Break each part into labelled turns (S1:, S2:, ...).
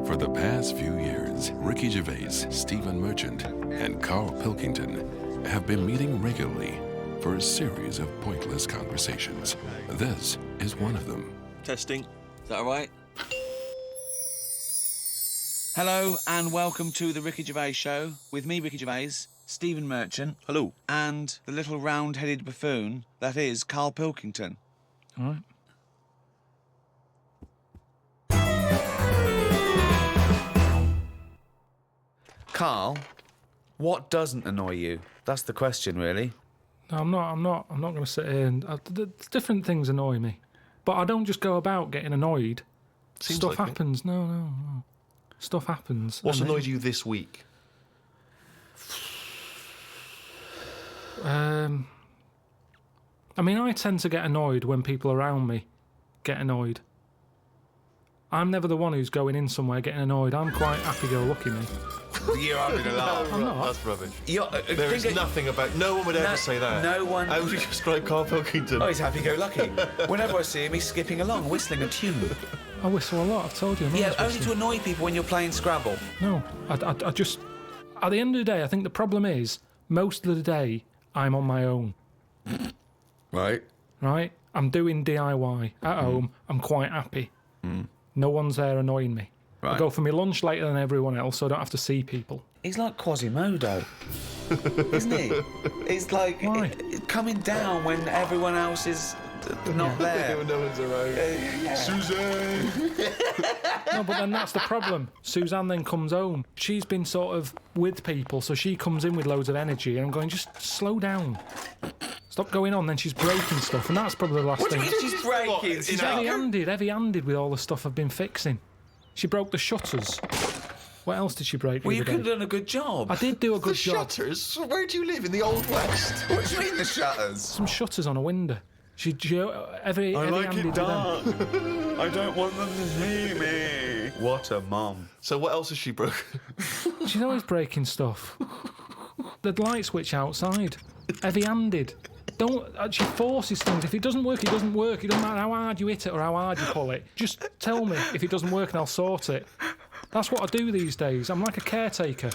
S1: For the past few years, Ricky Gervais, Stephen Merchant, and Karl Pilkington have been meeting regularly for a series of pointless conversations. This is one of them.
S2: Testing. Is that all right?
S3: Hello and welcome to the Ricky Gervais Show with me, Ricky Gervais, Stephen Merchant.
S2: Hello.
S3: And the little round-headed buffoon that is Karl Pilkington.
S4: All right.
S3: Karl, what doesn't annoy you? That's the question, really.
S4: No, I'm not going to sit here and... different things annoy me. But I don't just go about getting annoyed.
S2: Seems
S4: Stuff
S2: like
S4: happens. No. Stuff happens.
S2: What's
S4: And
S2: annoyed you this week?
S4: I mean, I tend to get annoyed when people around me get annoyed. I'm never the one who's going in somewhere getting annoyed. I'm quite happy-go-lucky, me.
S3: You're having a laugh.
S4: I'm not.
S2: That's rubbish. There is nothing about... No one would ever say that.
S3: No one...
S2: How would you describe Karl Pilkington?
S3: Oh, he's happy-go-lucky. Whenever I see him, he's skipping along, whistling a tune.
S4: I whistle a lot, I've told you. I'm
S3: Yeah,
S4: always
S3: only
S4: whistling.
S3: to annoy people when you're playing Scrabble.
S4: No, I just... At the end of the day, I think the problem is, most of the day, I'm on my own.
S3: Right.
S4: Right? I'm doing DIY at home. I'm quite happy. No one's there annoying me.
S3: Right.
S4: I go for my lunch later than everyone else, so I don't have to see people.
S3: He's like Quasimodo, isn't he? He's like
S4: Why?
S3: coming down when everyone else is not there.
S2: When no one's around. Suzanne!
S4: No, but then that's the problem. Suzanne then comes home. She's been sort of with people, so she comes in with loads of energy, and I'm going, just slow down. Stop going on. Then she's breaking stuff, and that's probably the last
S3: What do
S4: thing.
S3: you mean she's breaking?
S4: She's heavy-handed with all the stuff I've been fixing. She broke the shutters. What else did she break?
S3: Well,
S4: the
S3: you
S4: other
S3: could have
S4: day?
S3: done a good job.
S4: I did do a good
S2: The
S4: job.
S2: shutters? Where do you live? In the Old West?
S3: What do you mean the shutters?
S4: Some shutters on a window. She heavy-handed with them.
S3: I don't want them to see me. What a mum.
S2: So what else has she broken?
S4: She's always breaking stuff. The light switch outside. Heavy-handed. She forces things. If it doesn't work, it doesn't work. It doesn't matter how hard you hit it or how hard you pull it. Just tell me if it doesn't work and I'll sort it. That's what I do these days. I'm like a caretaker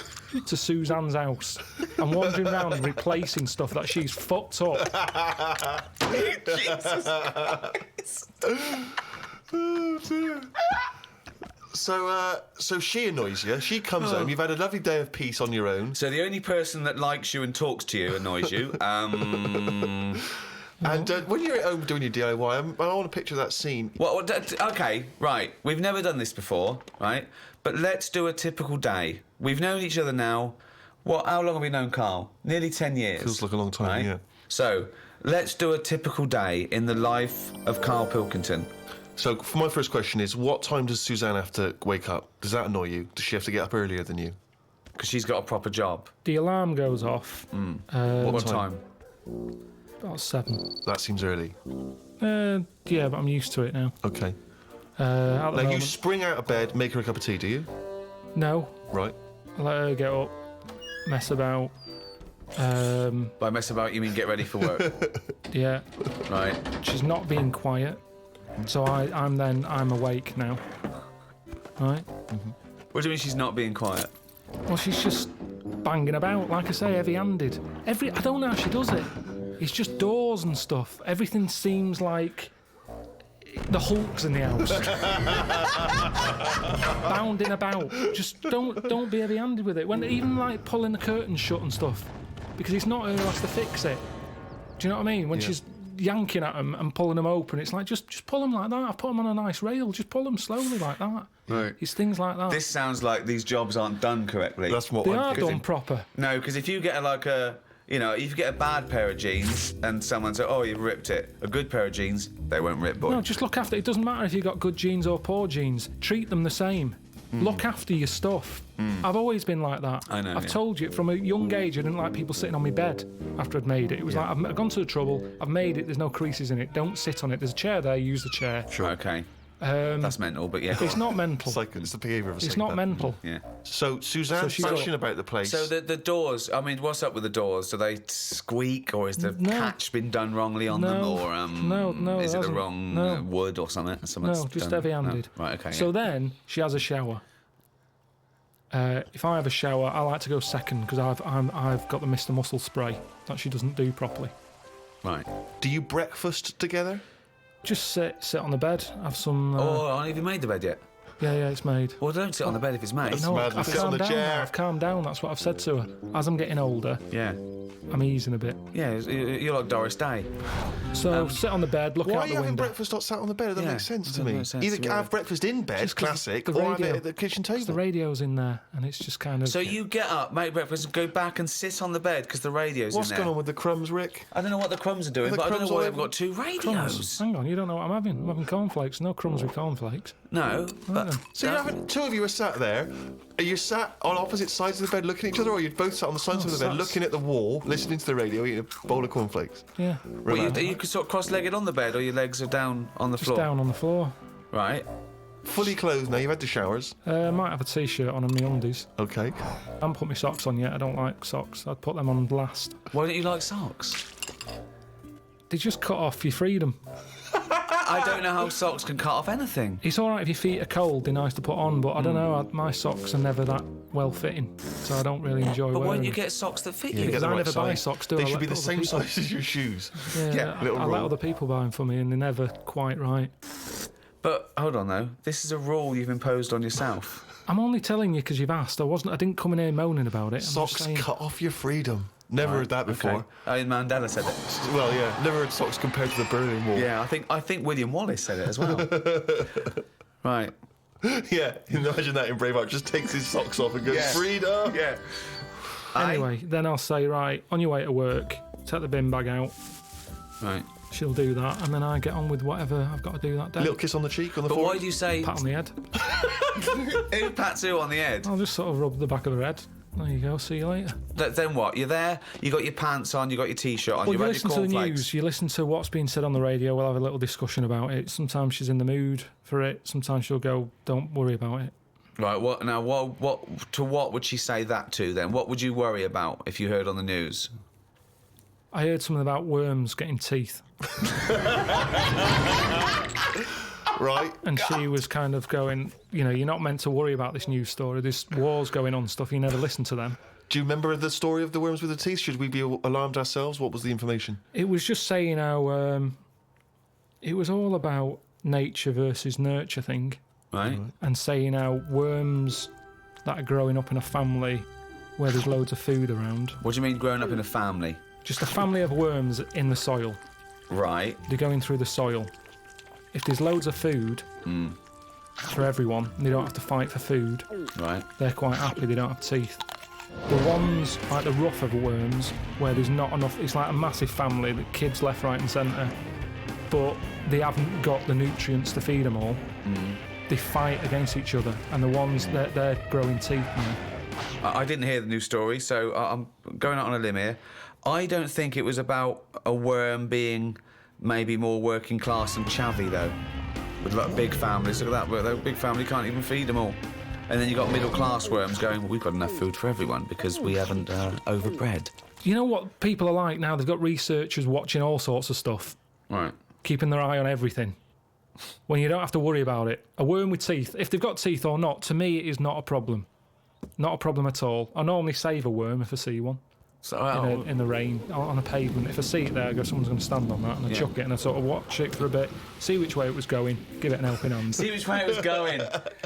S4: to Suzanne's house. I'm wandering around and replacing stuff that she's fucked up.
S3: Jesus Christ.
S2: Oh, dear. So she annoys you. She comes home. You've had a lovely day of peace on your own.
S3: So the only person that likes you and talks to you annoys you.
S2: And when you're at home doing your DIY, I want to picture that scene.
S3: Okay, right. We've never done this before, right? But let's do a typical day. We've known each other now. How long have we known Karl? Nearly 10 years.
S2: Feels like a long time,
S3: right?
S2: yeah.
S3: So let's do a typical day in the life of Karl Pilkington.
S2: So for my first question is, what time does Suzanne have to wake up? Does that annoy you? Does she have to get up earlier than you?
S3: Because she's got a proper job.
S4: The alarm goes off.
S3: What time?
S4: About 7.
S2: That seems early.
S4: Yeah, but I'm used to it now.
S2: Okay.
S4: At the
S2: Now, you
S4: moment,
S2: spring out of bed, make her a cup of tea, do you?
S4: no.
S2: Right.
S4: I let her get up, mess about.
S3: By mess about, you mean get ready for work,
S4: Yeah,
S3: right?
S4: she's not being quiet, so I'm awake now. Right?
S3: What do you mean she's not being quiet?
S4: Well, she's just banging about, like I say, heavy-handed. I don't know how she does it. It's just doors and stuff. Everything seems like the Hulk's in the house. Bounding about. Just don't be heavy-handed with it. When even like pulling the curtains shut and stuff, because it's not her who has to fix it. Do you know what I mean? When she's yanking at them and pulling them open, it's like just pull them like that. I've put them on a nice rail. Just pull them slowly like that.
S3: Right.
S4: It's things like that.
S3: This sounds like these jobs aren't done correctly.
S2: That's what
S4: They
S2: I'm
S4: are
S2: thinking.
S4: done proper.
S3: No, because if you get if you get a bad pair of jeans and someone says, "Oh, you've ripped it," a good pair of jeans, they won't rip, boy.
S4: No, just look after it. It doesn't matter if you've got good jeans or poor jeans. Treat them the same. Look after your stuff. I've always been like that.
S3: I know,
S4: I've
S3: yeah.
S4: told you, from a young age, I didn't like people sitting on my bed after I'd made it. It was like, I've gone to the trouble, I've made it, there's no creases in it, don't sit on it. There's a chair there, use the chair.
S3: Sure. Okay. That's mental, but yeah.
S4: It's not mental.
S2: It's the behaviour of a
S4: It's
S2: psychopath.
S4: not mental.
S3: Yeah.
S2: So Suzanne's
S4: she's
S2: fashion
S4: up.
S2: about the place.
S3: So the doors, I mean, what's up with the doors? Do they squeak, or is the catch been done wrongly on them, or
S4: No,
S3: is it the
S4: hasn't.
S3: wrong
S4: No.
S3: wood or something?
S4: No, just heavy-handed.
S3: No. Right, okay.
S4: So then she has a shower. If I have a shower, I like to go second because I've got the Mr. Muscle spray that she doesn't do properly.
S3: Right.
S2: Do you breakfast together?
S4: Just sit on the bed, have some.
S3: Have you made the bed yet?
S4: Yeah, it's made.
S3: Well, don't sit on the bed if it's made.
S4: No,
S2: mad.
S4: I've
S2: Sit on the
S4: calmed down.
S2: chair.
S4: I've calmed down. That's what I've said to her. As I'm getting older,
S3: Yeah.
S4: I'm easing a bit.
S3: Yeah, you're like Doris Day.
S4: So sit on the bed, look
S2: Why
S4: out
S2: are you
S4: the
S2: having
S4: window.
S2: breakfast not sat on the bed? That doesn't
S3: Yeah,
S2: make sense to
S3: doesn't
S2: me.
S3: make sense
S2: Either
S3: to me.
S2: have breakfast in bed,
S4: Just 'cause
S2: classic,
S4: the
S2: or have
S4: radio-
S2: it at the kitchen table.
S4: The radio's in there, and it's just kind of.
S3: So you get up, make breakfast, and go back and sit on the bed because the radio's
S2: What's
S3: in there.
S2: going on with the crumbs, Rick?
S3: I don't know what the crumbs are doing,
S2: The
S3: but I don't
S2: crumbs
S3: know why
S2: all
S3: they've
S2: over-
S3: got two
S4: Crumbs.
S3: radios.
S4: Hang on, you don't know what I'm having. I'm having cornflakes. No crumbs with cornflakes.
S3: No, but
S2: So you're having, two of you are sat there. Are you sat on opposite sides of the bed looking at each other, or are you both sat on the sides of the bed
S4: sat-
S2: looking at the wall, listening to the radio, eating a bowl of cornflakes?
S4: Yeah,
S3: well, you could sort of cross-legged on the bed, or your legs are down on the
S4: just
S3: floor.
S4: down on the floor.
S3: Right.
S2: Fully clothed now, you've had the showers.
S4: I might have a t-shirt on and my undies.
S2: Okay.
S4: I haven't put my socks on yet. I don't like socks. I'd put them on last.
S3: Why don't you like socks?
S4: They just cut off your freedom.
S3: I don't know how socks can cut off anything.
S4: It's all right if your feet are cold. They're nice to put on, but I don't know. My socks are never that well fitting, so I don't really enjoy
S3: But why
S4: wearing
S3: don't you
S4: them.
S3: get socks that fit
S2: Yeah,
S3: you?
S2: get
S4: Because
S2: the
S4: I
S2: right
S4: never buy
S2: size.
S4: socks, do I?
S2: They
S4: I
S2: should
S4: let
S2: be the
S4: other
S2: same
S4: people-
S2: size as your shoes.
S3: Yeah,
S2: little
S4: I let
S2: roll.
S4: other people buy them for me, and they're never quite right.
S3: But hold on though, this is a rule you've imposed on yourself.
S4: I'm only telling you because you've asked. I didn't come in here moaning about it. I'm just
S2: Socks
S4: saying.
S2: cut off your freedom. Never heard that before.
S3: Okay. Oh, Mandela said it.
S2: Well, yeah, never heard socks compared to the Berlin Wall.
S3: Yeah, I think William Wallace said it as well. Right.
S2: Yeah, imagine that in Braveheart. Just takes his socks off and goes,
S3: Yeah.
S2: freedom!
S3: Yeah.
S4: Anyway, then I'll say, right, on your way to work, take the bin bag out.
S3: Right.
S4: She'll do that, and then I get on with whatever I've got to do that day.
S2: Little kiss on the cheek, on the
S3: But why
S2: forehead.
S3: do you say
S4: Pat on the head.
S3: who pats who on the head?
S4: I'll just sort of rub the back of her head. There you go. See you later.
S3: Then what? You're there. You got your pants on. You got your t-shirt on.
S4: Well,
S3: you
S4: you
S3: read
S4: listen
S3: your
S4: to the
S3: cornflakes.
S4: news. You listen to what's being said on the radio. We'll have a little discussion about it. Sometimes she's in the mood for it. Sometimes she'll go, "Don't worry about it."
S3: Right. What now? What would she say that to then? What would you worry about if you heard on the news?
S4: I heard something about worms getting teeth,
S2: Right?
S4: and she was kind of going, "You're not meant to worry about this news story. This war's going on, stuff. You never listen to them."
S2: Do you remember the story of the worms with the teeth? Should we be alarmed ourselves? What was the information?
S4: It was just saying how it was all about nature versus nurture thing,
S3: Right.
S4: and saying how worms that are growing up in a family where there's loads of food around,
S3: What do you mean growing up in a family?
S4: just a family of worms in the soil.
S3: Right.
S4: They're going through the soil. If there's loads of food for everyone, and they don't have to fight for food,
S3: Right.
S4: they're quite happy. They don't have teeth. The ones like the rougher worms, where there's not enough, it's like a massive family, the kids left, right, and centre, but they haven't got the nutrients to feed them all. They fight against each other, and the ones that they're growing teeth now.
S3: I didn't hear the news story, so I'm going out on a limb here. I don't think it was about a worm being maybe more working class and chavvy, though. With like big families, look at that, but that big family can't even feed them all. And then you've got middle class worms going, well, we've got enough food for everyone because we haven't overbred.
S4: You know what people are like now? They've got researchers watching all sorts of stuff,
S3: Right.
S4: keeping their eye on everything. When you don't have to worry about it. A worm with teeth, if they've got teeth or not, to me it is not a problem. Not a problem at all. I normally save a worm if I see one
S3: So,
S4: in the rain, on a pavement. If I see it there, I go, someone's going to stand on that, and I chuck it, and I sort of watch it for a bit, see which way it was going, give it an helping hand.
S3: see which way it was going,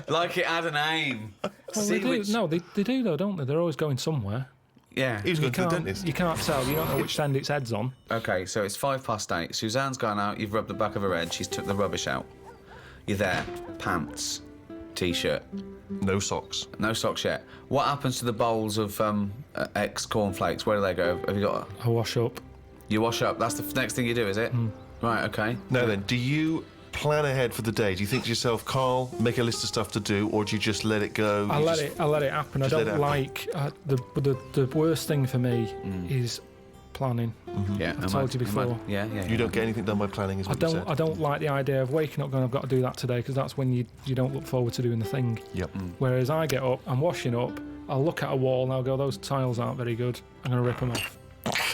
S3: like it had an aim.
S4: Well,
S3: See
S4: they do.
S3: which...
S4: No, they do though, don't they? They're always going somewhere.
S3: Yeah.
S2: He was going to the
S4: Can't-
S2: dentist.
S4: You can't tell. You don't know which end its head's on.
S3: Okay, so it's 8:05. Suzanne's gone out. You've rubbed the back of her head. She's took the rubbish out. You're there. Pants, t-shirt,
S2: No socks.
S3: no socks yet. What happens to the bowls of ex cornflakes? Where do they go? Have you got?
S4: I wash up.
S3: You wash up. That's the next thing you do, is it? Right. Okay.
S2: Now then, do you plan ahead for the day? Do you think to yourself, Carl, make a list of stuff to do, or do you just let it go?
S4: I
S2: You
S4: let
S2: just-
S4: it happen. I
S2: just let
S4: don't
S2: it happen.
S4: like the worst thing for me is planning.
S3: Yeah.
S4: I've told you before.
S3: Yeah.
S2: You don't get anything done by planning, is what you said.
S4: I don't like the idea of waking up going, I've got to do that today, because that's when you don't look forward to doing the thing.
S2: Yep.
S4: Whereas I get up, I'm washing up, I'll look at a wall and I'll go, those tiles aren't very good. I'm going to rip them off.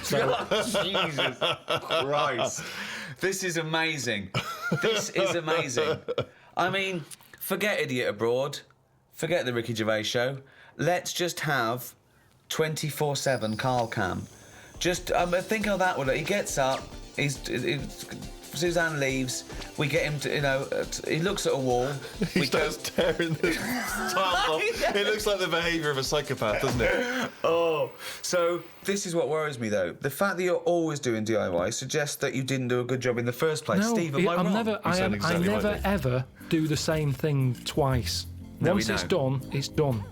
S4: So
S3: Jesus Christ. This is amazing. This is amazing. I mean, forget Idiot Abroad. Forget the Ricky Gervais show. Let's just have 24/7 Karl Cam. Just think how that would. He gets up. Suzanne leaves. We get him to, he looks at a wall.
S2: He starts tearing the tiles off. It looks like the behaviour of a psychopath, doesn't it?
S3: Oh, so this is what worries me though. The fact that you're always doing DIY suggests that you didn't do a good job in the first place.
S4: No,
S3: Steve, am I wrong?
S4: I never ever do the same thing twice.
S3: No,
S4: Once it's done, it's done.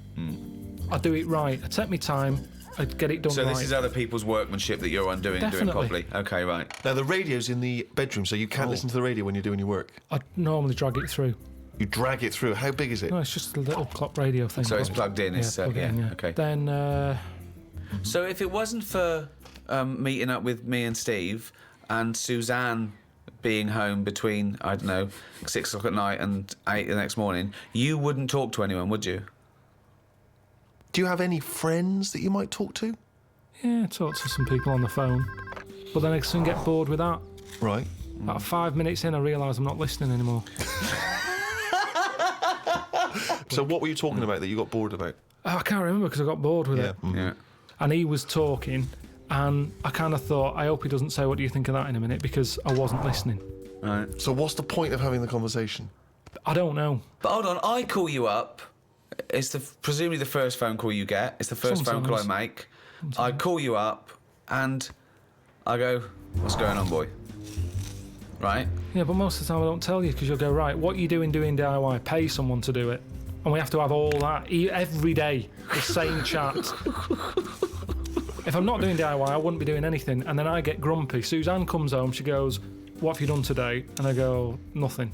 S4: I do it right. I take my time. I get it done
S3: So
S4: right.
S3: this is other people's workmanship that you're undoing and doing
S4: Definitely.
S3: properly. Okay, right.
S2: Now, the radio's in the bedroom, so you can't listen to the radio when you're doing your work.
S4: I normally drag it through.
S2: You drag it through. How big is it?
S4: No, it's just a little clock radio thing.
S3: So it's plugged in. It's
S4: plug it in, yeah.
S3: Okay.
S4: Then
S3: So if it wasn't for meeting up with me and Steve and Suzanne being home between, I don't know, 6 o'clock at night and 8 the next morning, you wouldn't talk to anyone, would you?
S2: Do you have any friends that you might talk to?
S4: yeah, I talk to some people on the phone, but then I soon get bored with that.
S2: Right.
S4: About 5 minutes in, I realise I'm not listening anymore.
S2: So what were you talking about that you got bored about?
S4: I can't remember because I got bored with it.
S3: Yeah.
S4: And he was talking, and I kind of thought, I hope he doesn't say, what do you think of that in a minute, because I wasn't listening.
S3: Right.
S2: So what's the point of having the conversation?
S4: I don't know.
S3: But hold on, I call you up. It's presumably the first phone call you get. It's the first phone call I make. I call you up and I go, what's going on, boy? Right?
S4: Yeah, but most of the time I don't tell you because you'll go, right, what are you doing DIY? Pay someone to do it. And we have to have all that every day, the same chat. If I'm not doing DIY, I wouldn't be doing anything. And then I get grumpy. Suzanne comes home, she goes, what have you done today? And I go, nothing.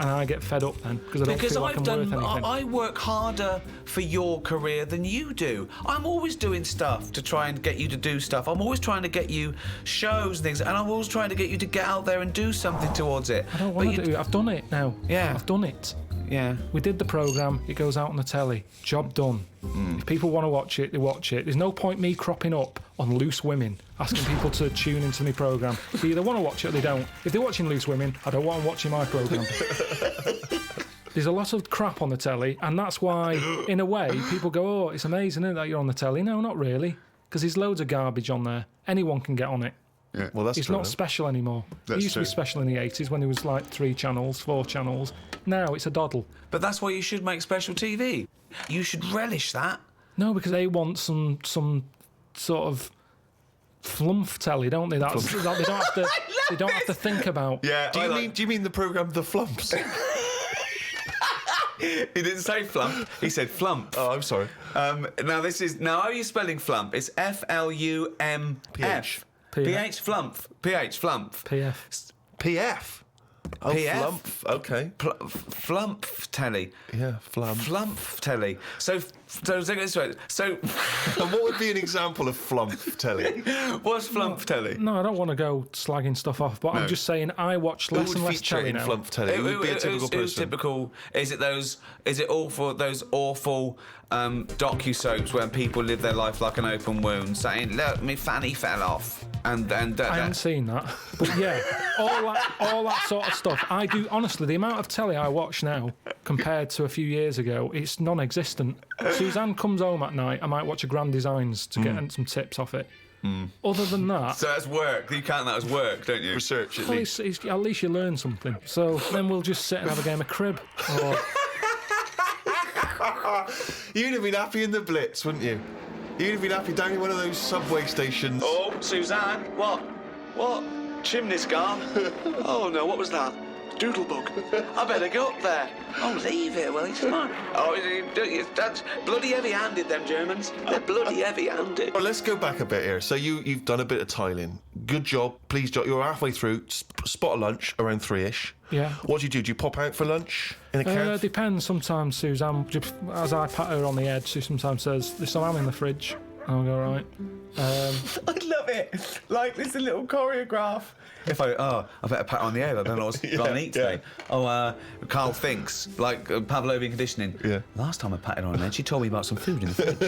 S4: And I get fed up then because I don't feel like I'm worth anything.
S3: I work harder for your career than you do. I'm always doing stuff to try and get you to do stuff. I'm always trying to get you shows and things, and I'm always trying to get you to get out there and do something towards it.
S4: I don't want to do it. I've done it now.
S3: Yeah.
S4: I've done it.
S3: Yeah.
S4: We did the programme, it goes out on the telly. Job done. If people want to watch it, they watch it. There's no point me cropping up on Loose Women, asking people to tune into my programme. They either want to watch it or they don't. If they're watching Loose Women, I don't want them watching my programme. There's a lot of crap on the telly, and that's why, in a way, people go, oh, it's amazing, isn't it, that you're on the telly? No, not really, because there's loads of garbage on there. Anyone can get on it.
S2: Yeah. Well, that's
S4: It's
S2: true.
S4: not special anymore.
S2: That's
S4: It used to be
S2: true.
S4: special in the 80s when there was like 3 channels, 4 channels. Now it's a doddle.
S3: But that's why you should make special TV. You should relish that.
S4: No, because they want some sort of flumph telly, don't they? That's that they don't have to think about.
S3: Yeah.
S2: Do you mean the programme The Flumps?
S3: He didn't say flump. He said flump.
S2: Oh, I'm sorry.
S3: Now how are you spelling flump? It's FLUMF.
S2: PH.
S3: PH flump. PH flump.
S4: PF.
S2: PF. Oh,
S3: PF?
S2: Flump. Okay.
S3: Flump telly.
S2: Yeah, Flump.
S3: Flump telly. So
S2: And what would be an example of Flump telly?
S3: what's flump telly?
S4: No, I don't want to go slagging stuff off, but I'm just saying I watch
S2: Who
S4: less
S2: would
S4: and less
S2: feature
S4: telly
S2: in
S4: now.
S2: Flump telly? Who would be a typical
S3: Who's
S2: person?
S3: typical? Is it all for those awful docu-soaps where people live their life like an open wound, saying, "Look, me fanny fell off," and
S4: I haven't seen that, but yeah, all that sort of stuff. I do honestly. The amount of telly I watch now compared to a few years ago, it's non-existent. Suzanne comes home at night. I might watch a Grand Designs to get some tips off it. Other than that,
S3: So that's work. You count that as work, don't you?
S2: Research, at
S4: well,
S2: least.
S4: at least you learn something. So then we'll just sit and have a game of crib. Or,
S2: You'd have been happy in the Blitz, wouldn't you? You'd have been happy down in one of those subway stations.
S3: Oh, Suzanne, what? Chimney scar? Oh no, what was that? Doodlebug. I better go up there. Oh, leave it. Well, it's fine. Oh, that's bloody heavy-handed, them Germans. They're bloody heavy-handed.
S2: Well, let's go back a bit here. So you've done a bit of tiling. Good job. Please, job. You're halfway through. Spot a lunch around 3ish.
S4: yeah.
S2: What do you do? Do you pop out for lunch in a cab?
S4: Depends. Sometimes Suzanne, as I pat her on the head, she sometimes says, "There's some ham in the fridge." And I'll go, right.
S3: I love it. Like, it's a little choreograph. If I better pat her on the head. I don't know what's going to eat today. Oh, Karl thinks, like Pavlovian conditioning.
S2: Yeah.
S3: Last time I patted her on the head, she told me about some food in the fridge.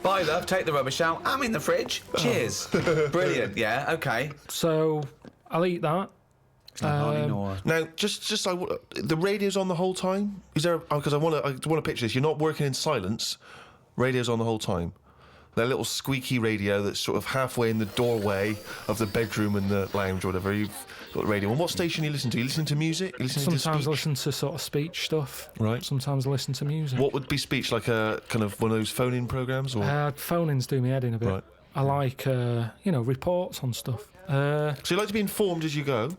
S3: Bye, love. Take the rubbish out. I'm in the fridge. Cheers. Brilliant. Yeah. Okay.
S4: So I'll eat that.
S3: It's like Lonnie Nora.
S2: Now, the radio's on the whole time. Is there? Because I want to picture this. You're not working in silence. Radio's on the whole time. That little squeaky radio that's sort of halfway in the doorway of the bedroom and the lounge or whatever. You've got the radio. And what station you listen to? You listen to music? You listen
S4: Sometimes
S2: to
S4: I
S2: speech?
S4: listen to sort of speech stuff.
S2: Right.
S4: Sometimes I listen to music.
S2: What would be speech? Like a kind of one of those phone-in programs? Or
S4: Phone-ins do me head in a bit.
S2: Right.
S4: I like, reports on stuff.
S2: So you like to be informed as you go?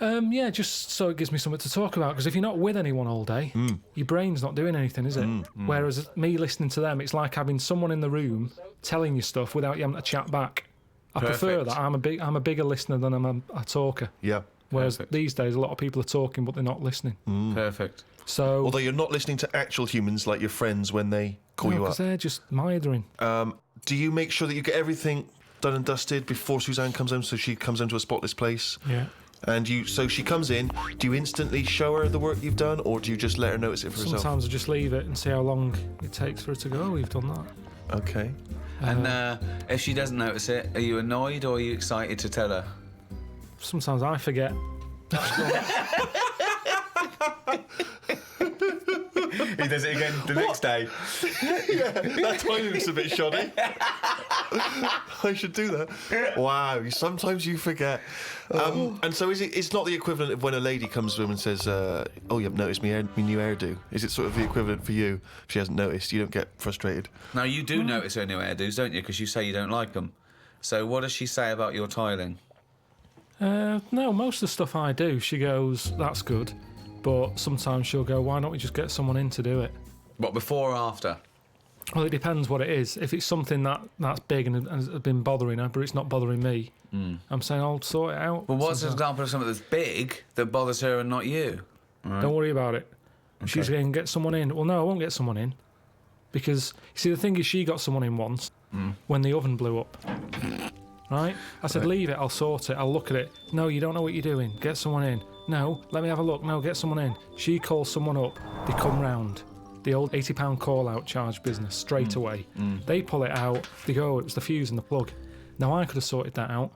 S4: Yeah, just so it gives me something to talk about. Because if you're not with anyone all day, your brain's not doing anything, is it? Whereas me listening to them, it's like having someone in the room telling you stuff without you having to chat back. I prefer that. I'm a bigger listener than I'm a talker.
S2: Yeah.
S4: Whereas
S3: Perfect.
S4: these days, a lot of people are talking, but they're not listening.
S3: Perfect.
S4: So,
S2: Although you're not listening to actual humans like your friends when they call you up.
S4: because they're just mithering.
S2: Do you make sure that you get everything done and dusted before Suzanne comes home, so she comes home to a spotless place?
S4: Yeah.
S2: And so she comes in, do you instantly show her the work you've done, or do you just let her notice it for herself?
S4: Sometimes I just leave it and see how long it takes for her to go. Oh, you've done that.
S2: Okay.
S3: And if she doesn't notice it, are you annoyed or are you excited to tell her?
S4: Sometimes I forget.
S3: He does it again the next day.
S2: Yeah, that timing's a bit shoddy. I should do that. Wow, sometimes you forget. And so it's not the equivalent of when a lady comes to him and says, oh, you haven't noticed my new hairdo. Is it sort of the equivalent for you? If she hasn't noticed, you don't get frustrated.
S3: Now, you do notice her new hairdos, don't you? Because you say you don't like them. So what does she say about your tiling?
S4: No, most of the stuff I do, she goes, that's good. But sometimes she'll go, why don't we just get someone in to do it?
S3: What, before or after?
S4: Well, it depends what it is. If it's something that's big and has been bothering her, but it's not bothering me, I'm saying I'll sort it out.
S3: Well, what's an
S4: sometime.
S3: example of something that's big that bothers her and not you?
S4: Don't worry about it. She's going to get someone in. Well, no, I won't get someone in. Because, you see, the thing is, she got someone in once when the oven blew up. Right? I said, leave it, I'll sort it, I'll look at it. No, you don't know what you're doing. Get someone in. No, let me have a look. No, get someone in. She calls someone up. They come round. The old £80 call-out charge business, straight away. They pull it out. They go, it was the fuse and the plug. Now, I could have sorted that out,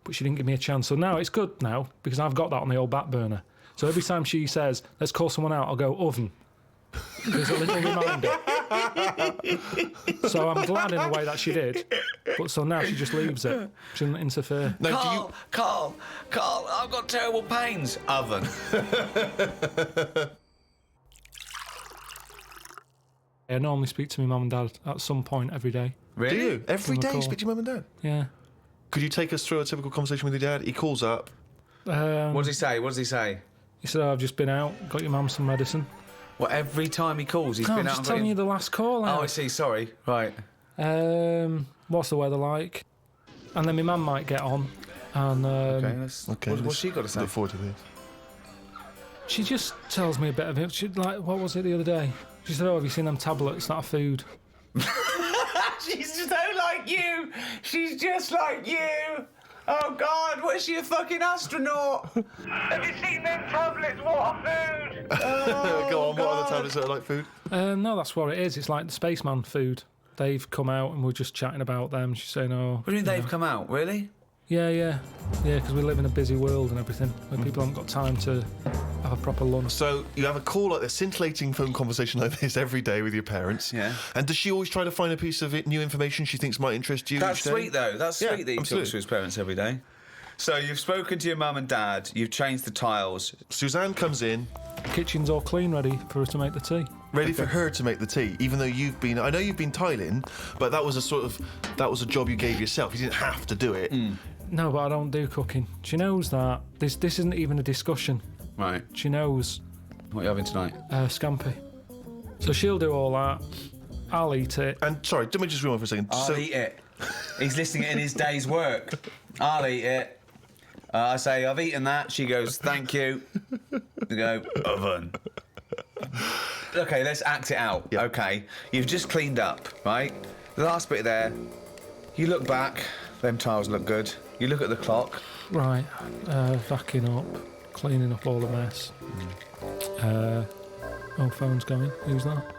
S4: but she didn't give me a chance. So now it's good now, because I've got that on the old back burner. So every time she says, let's call someone out, I'll go, oven. There's a little reminder. So I'm glad in a way that she did. But so now she just leaves it. She doesn't interfere.
S2: Now,
S3: Karl, I've got terrible pains. Oven.
S4: I normally speak to my mum and dad at some point every day.
S3: Really?
S2: do you? Every
S4: Give them a
S2: day you
S4: call.
S2: speak to your mum and dad?
S4: Yeah.
S2: Could you take us through a typical conversation with your dad? He calls up.
S3: What does he say? What does he say?
S4: He said, I've just been out, got your mum some medicine.
S3: Well, every time he calls, he's
S4: No,
S3: been
S4: I'm
S3: out
S4: just
S3: and
S4: telling
S3: got
S4: you the last call out.
S3: Oh, I see. Sorry. Right.
S4: What's the weather like? And then my mum might get on. And
S2: Okay.
S3: What's she got to say?
S2: Look forward to this.
S4: she just tells me a bit of it. She, like, what was it the other day? She said, oh, have you seen them tablets? That are food.
S3: She's so like you. She's just like you. Oh, God, was she a fucking astronaut? Have you seen them tablets? What are food?
S2: Go on, what are the tablets that are like food?
S4: No, that's what it is. It's like the spaceman food. They've come out and we're just chatting about them. She's saying, oh...
S3: What do you mean they've come out? Really?
S4: Yeah, because we live in a busy world and everything, where people haven't got time to have a proper lunch.
S2: So you have a call like this, scintillating phone conversation like this every day with your parents.
S3: Yeah.
S2: And does she always try to find a piece of new information she thinks might interest you?
S3: That's
S2: each day?
S3: sweet, though. That's
S2: Yeah,
S3: sweet that he talks
S2: absolutely.
S3: to his parents every day. So you've spoken to your mum and dad. You've changed the tiles.
S2: Suzanne comes in,
S4: Kitchen's all clean, ready for her to make the tea.
S2: ready for her to make the tea, even though I know you've been tiling, but that was a job you gave yourself. You didn't have to do it.
S4: No, but I don't do cooking. She knows that. This isn't even a discussion.
S3: Right.
S4: She knows
S3: What are you having tonight?
S4: scampi. So she'll do all that. I'll eat it.
S2: And sorry, let me just rewind for a second.
S3: I'll eat it. He's listing it in his day's work. I'll eat it. I say, I've eaten that. She goes, thank you. We go, oven. Okay, let's act it out.
S2: Yep.
S3: Okay, you've just cleaned up, right? The last bit there, you look back, them tiles look good. You look at the clock.
S4: Right, vacuuming up, cleaning up all the mess. Phone's going. Who's that?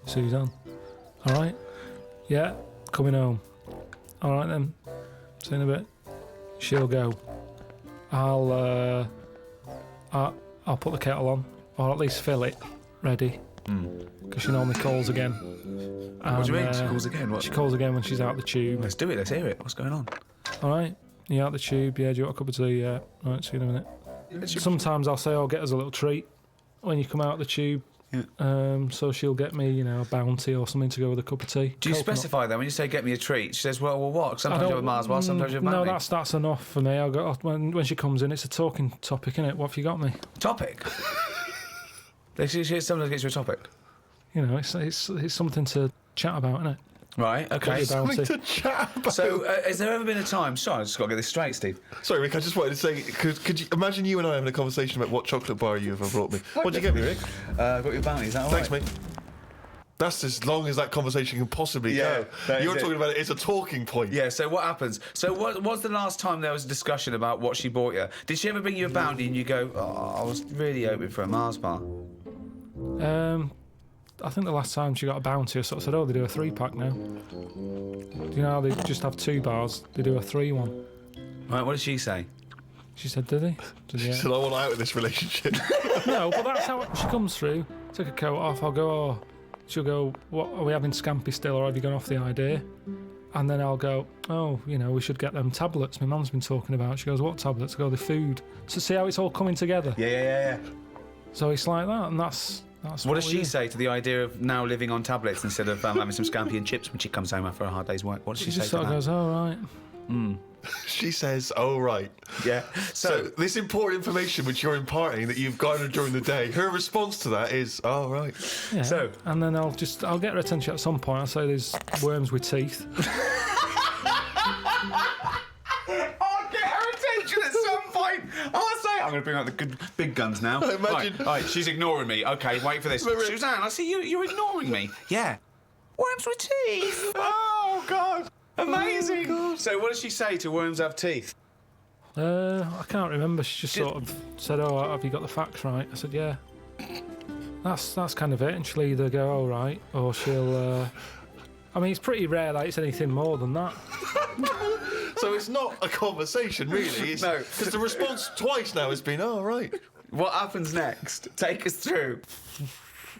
S4: Suzanne. All right. Yeah, coming home. All right then. See you in a bit. She'll go. I'll I'll put the kettle on, or at least fill it, ready. Because she normally calls again.
S3: What do you mean? She calls again? What?
S4: She calls again when she's out the tube.
S3: Let's do it. Let's hear it. What's going on?
S4: All right, you out the tube? Yeah, do you want a cup of tea? Yeah. All right, see you in a minute. Sometimes I'll say, "Oh, get us a little treat when you come out the tube."
S3: Yeah.
S4: So she'll get me, a bounty or something to go with a cup of tea.
S3: Do you specify that when you say "get me a treat"? She says, "Well, what? Sometimes you have a Mars bar, sometimes you have a bounty."
S4: No, that's enough for me. When she comes in, it's a talking topic, isn't it? What have you got me?
S3: Topic. She sometimes gets you a topic.
S4: It's something to chat about, isn't it?
S3: Right, okay.
S2: Something to chat about.
S3: So, has there ever been a time... Sorry, I just got to get this straight, Steve.
S2: Sorry, Rick, I just wanted to say, could you imagine you and I having a conversation about what chocolate bar you ever brought me? What'd you get me, Rick?
S3: Got your bounty, is that all right?
S2: Thanks, mate. That's as long as that conversation can possibly
S3: Yeah,
S2: go. You're talking about it's a talking point.
S3: Yeah, so what happens? So what was the last time there was a discussion about what she bought you? Did she ever bring you a bounty and you go, I was really hoping for a Mars bar?
S4: I think the last time she got a bounty, I sort of said, "Oh, they do a 3-pack now." Do you know how they just have 2 bars? They do a 3 one.
S3: Right, what did she say?
S4: She said, "Did they?"
S2: She said, "I want out of this relationship."
S4: No, but that's how she comes through. Take a coat off. I'll go, "Oh." She'll go, "What, are we having scampi still, or have you gone off the idea?" And then I'll go, "Oh, we should get them tablets my mum's been talking about." She goes, "What tablets?" I go, "The food." So see how it's all coming together?
S3: Yeah.
S4: So it's like that, and that's
S3: what does she say to the idea of now living on tablets instead of having some scampi and chips when she comes home after a hard day's work? What does she say
S4: just sort
S3: to
S4: of
S3: that?
S4: goes, "Oh, right."
S2: She says, "Oh, right."
S3: Yeah.
S2: So this important information which you're imparting that you've garnered during the day, her response to that is, "Oh, right."
S4: Yeah.
S3: So-
S4: and then I'll get her attention at some point. I'll say there's worms with teeth.
S3: I'll get her attention at some point. I'll say, I'm going to bring out the good big guns now.
S2: Imagine-
S3: Right, she's ignoring me. Okay, wait for this. Suzanne, I see you're ignoring me. Yeah. Worms with teeth. Oh, God. Amazing.
S2: Oh, God.
S3: So what does she say to worms have teeth?
S4: I can't remember. She just sort of said, "Oh, have you got the facts right?" I said, "Yeah." That's kind of it. And she'll either go, "Oh, right," or she'll. I mean, it's pretty rare that it's anything more than that.
S2: So it's not a conversation, really.
S3: No.
S2: Because the response twice now has been, "Oh, right."
S3: What happens next? Take us through.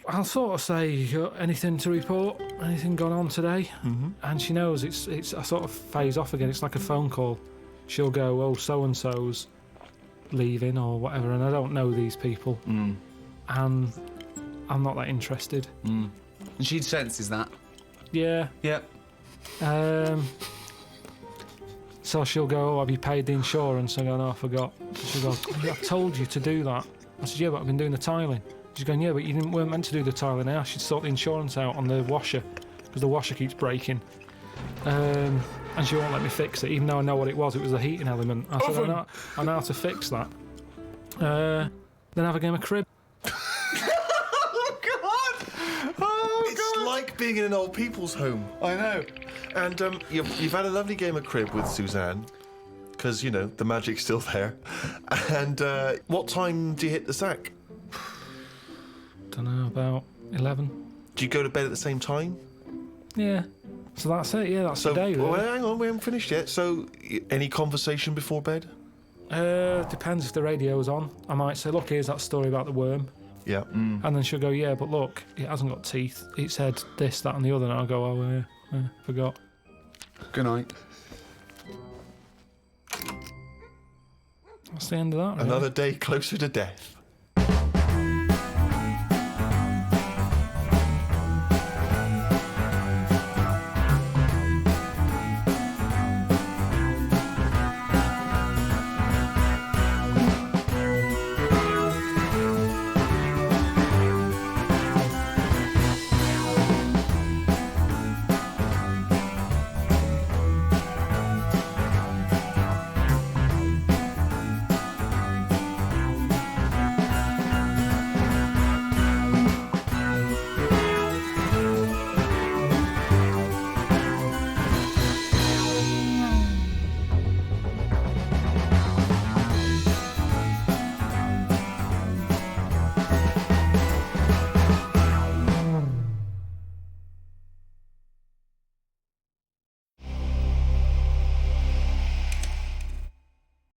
S4: I'll sort of say, "Anything to report? Anything gone on today?" And she knows it's. I sort of phase off again. It's like a phone call. She'll go, "Oh, so and so's leaving or whatever," and I don't know these people, and I'm not that interested.
S3: And she senses that.
S4: Yeah.
S3: Yep.
S4: So she'll go, "Oh, have you paid the insurance?" I go, "No, I forgot." She'll go, "I told you to do that." I said, "Yeah, but I've been doing the tiling." She's going, "Yeah, but you weren't meant to do the tiling. I asked you to sort the insurance out on the washer because the washer keeps breaking." And she won't let me fix it, even though I know what it was. It was the heating element. I said, I know how to fix that. Then have a game of crib.
S3: Oh, God! Oh,
S2: It's like being in an old people's home.
S3: I know.
S2: And you've had a lovely game of crib with Suzanne, because, the magic's still there. And what time do you hit the sack?
S4: Don't know, about 11.
S2: Do you go to bed at the same time?
S4: Yeah. So that's it, yeah, that's the day, really.
S2: Well, hang on, we haven't finished yet. So, any conversation before bed?
S4: Depends if the radio's on. I might say, "Look, here's that story about the worm."
S2: Yeah.
S4: And then she'll go, "Yeah, but look, it hasn't got teeth. It said this, that and the other." And I'll go, "Oh, yeah, forgot."
S3: Good night.
S4: That's the end of that, really.
S2: Another day closer to death.